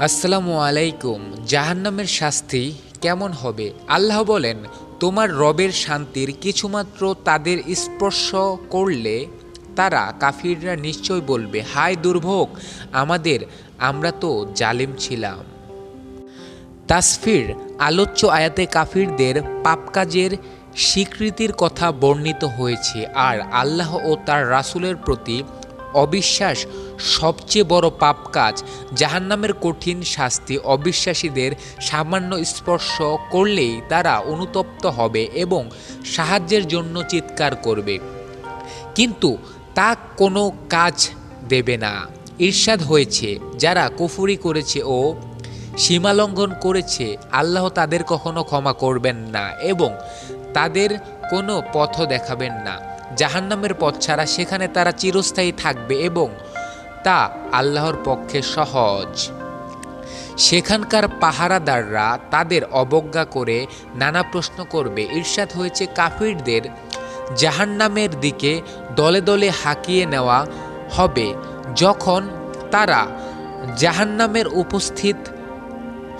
আসসালামু আলাইকুম। জাহান্নামের শাস্তি কেমন হবে? আল্লাহ বলেন, তোমার রবের শান্তির কিছুমাত্র তাদের স্পর্শ করলে তারা কাফিররা নিশ্চয় বলবে, হায় দুর্ভোগ আমাদের, আমরা তো জালিম ছিলাম। তাসফির আলোচ্য আয়াতে কাফিরদের পাপ কাজের স্বীকৃতির কথা বর্ণিত হয়েছে, আর আল্লাহ ও তার রাসূলের প্রতি অবিশ্বাস সবচেয়ে বড় পাপ কাজ। জাহান্নামের কঠিন শাস্তি অবিশ্বাসীদের সামান্য স্পর্শ করলেই তারা অনুতপ্ত হবে এবং সাহায্যের জন্য চিৎকার করবে, কিন্তু তা কোনো কাজ দেবে না। ইরশাদ হয়েছে, যারা কুফরি করেছে ও সীমালঙ্ঘন করেছে আল্লাহ তাদের কখনো ক্ষমা করবেন না এবং তাদের কোনো পথও দেখাবেন না। জাহান্নামের পথ ছাড়া সেখানে তারা চিরস্থায়ী থাকবে এবং তা আল্লাহর পক্ষে সহজ। সেখানকার পাহারাদাররা তাদের অবজ্ঞা করে নানা প্রশ্ন করবে। ইরশাদ হয়েছে, কাফিরদের জাহান্নামের দিকে দলে দলে হাঁকিয়ে নেওয়া হবে। যখন তারা জাহান্নামের উপস্থিত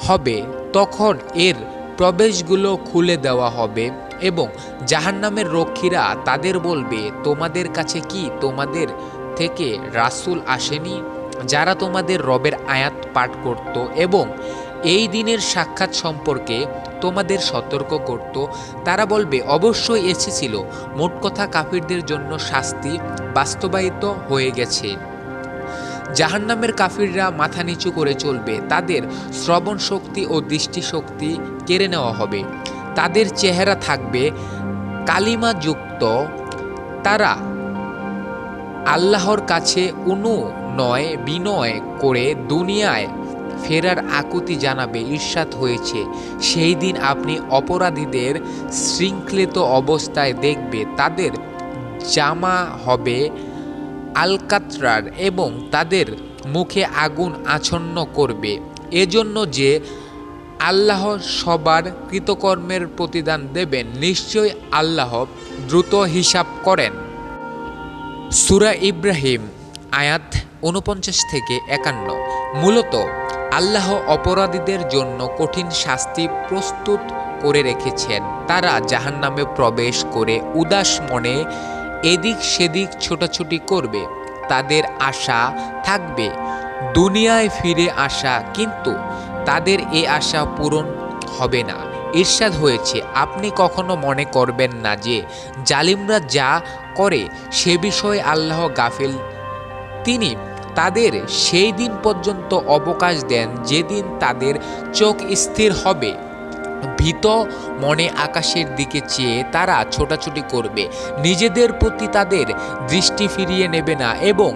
হবে তখন এর প্রবেশগুলো খুলে দেওয়া হবে এবং জাহান্নামের রক্ষীরা তাদের বলবে, তোমাদের কাছে কি তোমাদের থেকে রাসূল আসেনি যারা তোমাদের রবের আয়াত পাঠ করত এবং এই দিনের সাক্ষাৎ সম্পর্কে তোমাদের সতর্ক করত? তারা বলবে, অবশ্যই এসেছিল। মোট কথা, কাফিরদের জন্য শাস্তি বাস্তবায়িত হয়ে গেছে। জাহান্নামের কাফিররা মাথা নিচু করে চলবে, তাদের শ্রবণ শক্তি ও দৃষ্টিশক্তি কেড়ে নেওয়া হবে, তাদের চেহারা থাকবে কালিমাযুক্ত। তারা আল্লাহর কাছে অনুনয় বিনয় করে দুনিয়ায় ফেরার আকুতি জানাবে। ইরশাদ হয়েছে, সেই দিন আপনি অপরাধীদের শৃঙ্খলিত অবস্থায় দেখবে, তাদের জামা হবে আলকাতরার এবং তাদের মুখে আগুন আচ্ছন্ন করবে। এজন্য যে আল্লাহ সবার কৃতকর্মের প্রতিদান দেবেন, নিশ্চয়ই আল্লাহ দ্রুত হিসাব করেন। সূরা ইব্রাহিম আয়াত 49 থেকে 51। মূলত আল্লাহ অপরাধীদের জন্য কঠিন শাস্তি প্রস্তুত করে রেখেছেন। তারা জাহান্নামে প্রবেশ করে উদাস মনে এদিক সেদিক ছোটাছুটি করবে। তাদের আশা থাকবে দুনিয়ায় ফিরে আসা, কিন্তু তাদের এ আশা পূরণ হবে না। ইরশাদ হয়েছে, আপনি কখনো মনে করবেন না যে জালিমরা যা করে সে বিষয়ে আল্লাহ গাফিল। তিনি তাদের সেই দিন পর্যন্ত অবকাশ দেন যেদিন তাদের চোখ স্থির হবে। ভীত মনে আকাশের দিকে চেয়ে তারা ছোটাছুটি করবে, নিজেদের প্রতি তাদের দৃষ্টি ফিরিয়ে নেবে না এবং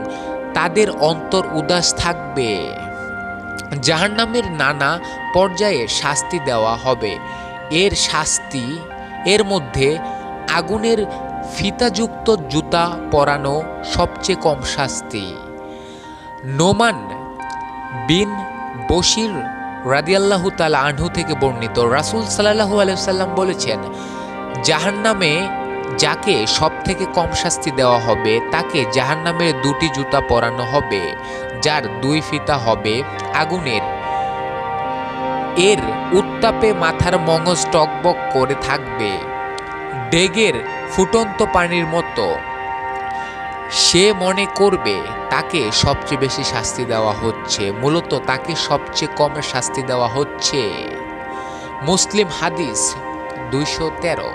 তাদের অন্তর উদাস থাকবে। জাহান্নামের নানা পর্যায়ে শাস্তি দেওয়া হবে। এর মধ্যে আগুনের ফিতাযুক্ত জুতা পরানো সবচেয়ে কম শাস্তি। নোমান বিন বশির রাদিয়াল্লাহু তাআলা আনহু থেকে বর্ণিত, রাসূল সাল্লাল্লাহু আলাইহি ওয়াসাল্লাম বলেছেন, জাহান্নামে যাকে সবথেকে কম শাস্তি দেওয়া হবে তাকে জাহান্নামের 2টি জুতা পরানো হবে, যার 2 ফিতা হবে আগুনের। এর উত্তাপে মাথার মগজ টকবক করে থাকবে ডেগের ফুটন্ত পানির মতো। সে মনে করবে তাকে সবচেয়ে বেশি শাস্তি দেওয়া হচ্ছে, মূলত তাকে সবচেয়ে কম শাস্তি দেওয়া হচ্ছে। মুসলিম হাদিস 213।